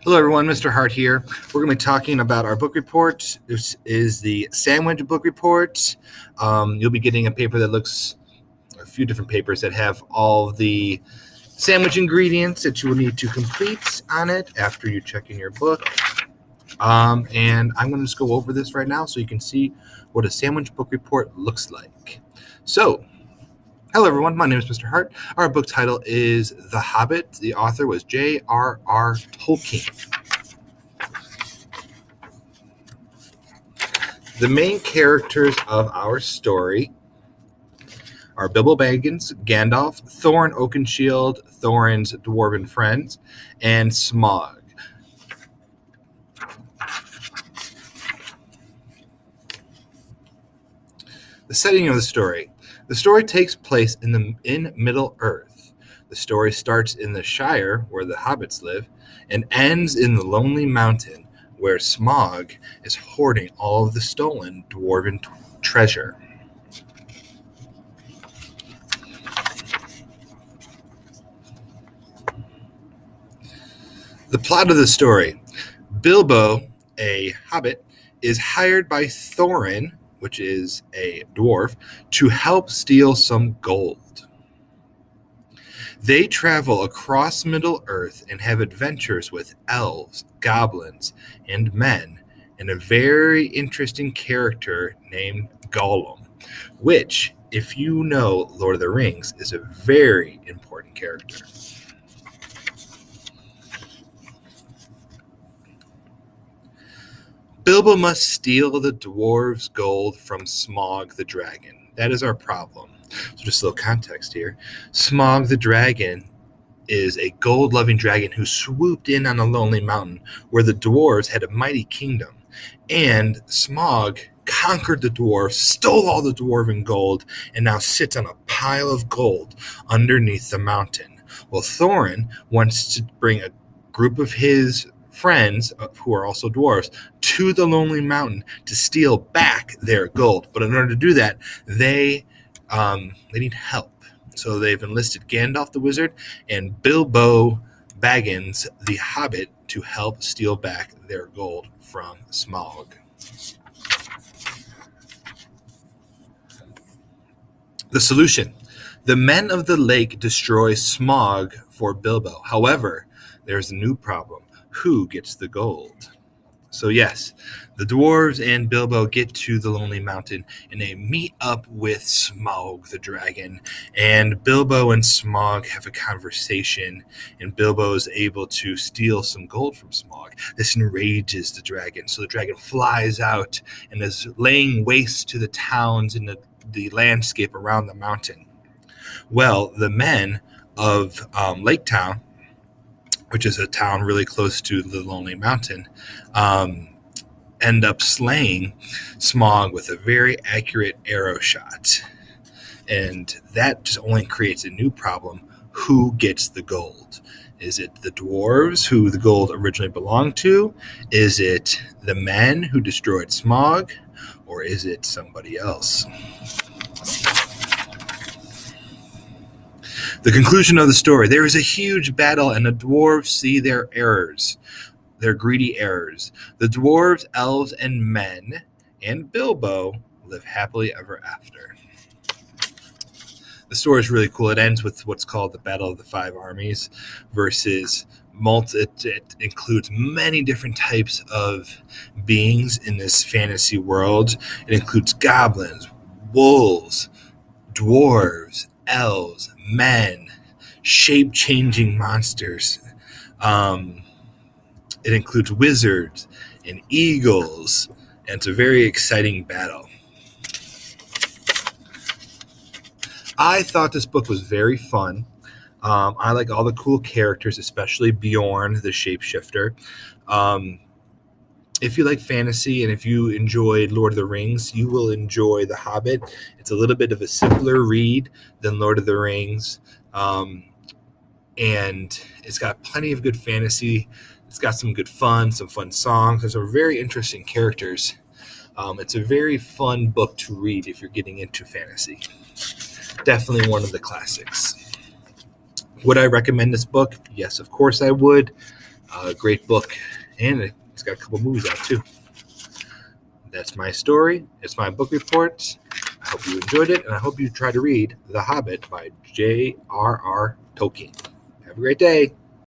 Hello, everyone. Mr. Hart here. We're going to be talking about our book report. This is the Sandwich book report. You'll be getting a paper that looks a few different papers that have all the sandwich ingredients that you will need to complete on it after you check in your book. And I'm going to just go over this right now so you can see what a sandwich book report looks like. So, hello, everyone. My name is Mr. Hart. Our book title is The Hobbit. The author was J.R.R. Tolkien. The main characters of our story are Bilbo Baggins, Gandalf, Thorin Oakenshield, Thorin's dwarven friends, and Smaug. The setting of the story. The story takes place in Middle-earth. The story starts in the Shire, where the hobbits live, and ends in the Lonely Mountain, where Smaug is hoarding all of the stolen dwarven treasure. The plot of the story. Bilbo, a hobbit, is hired by Thorin, which is a dwarf, to help steal some gold. They travel across Middle-earth and have adventures with elves, goblins, and men, and a very interesting character named Gollum, which, if you know Lord of the Rings, is a very important character. Bilbo must steal the dwarves' gold from Smaug the dragon. That is our problem. So just a little context here. Smaug the dragon is a gold-loving dragon who swooped in on a lonely mountain where the dwarves had a mighty kingdom. And Smaug conquered the dwarves, stole all the dwarven gold, and now sits on a pile of gold underneath the mountain. Well, Thorin wants to bring a group of his friends, who are also dwarves, to the Lonely Mountain to steal back their gold. But in order to do that, they need help. So they've enlisted Gandalf the Wizard and Bilbo Baggins the Hobbit to help steal back their gold from Smaug. The solution. The men of the lake destroy Smaug for Bilbo. However, there's a new problem. Who gets the gold? So yes, the dwarves and Bilbo get to the Lonely Mountain and they meet up with Smaug the dragon. And Bilbo and Smaug have a conversation, and Bilbo is able to steal some gold from Smaug. This enrages the dragon, so the dragon flies out and is laying waste to the towns and the landscape around the mountain. Well, the men of Lake Town, which is a town really close to the Lonely Mountain, end up slaying Smaug with a very accurate arrow shot. And that just only creates a new problem. Who gets the gold? Is it the dwarves, who the gold originally belonged to? Is it the men who destroyed Smaug? Or is it somebody else? The conclusion of the story. There is a huge battle, and the dwarves see their errors, their greedy errors. The dwarves, elves, and men, and Bilbo live happily ever after. The story is really cool. It ends with what's called the Battle of the Five Armies versus it includes many different types of beings in this fantasy world. It includes goblins, wolves, dwarves, elves, men, shape-changing monsters. It includes wizards and eagles, and it's a very exciting battle. I thought this book was very fun. I like all the cool characters, especially Bjorn, the shapeshifter. If you like fantasy and if you enjoyed Lord of the Rings, you will enjoy The Hobbit. It's a little bit of a simpler read than Lord of the Rings. And it's got plenty of good fantasy. It's got some good fun, some fun songs. There's some very interesting characters. It's a very fun book to read if you're getting into fantasy. Definitely one of the classics. Would I recommend this book? Yes, of course I would. Great book, and it's got a couple movies out too. That's my story. It's my book report. I hope you enjoyed it, and I hope you try to read The Hobbit by J.R.R. Tolkien. Have a great day.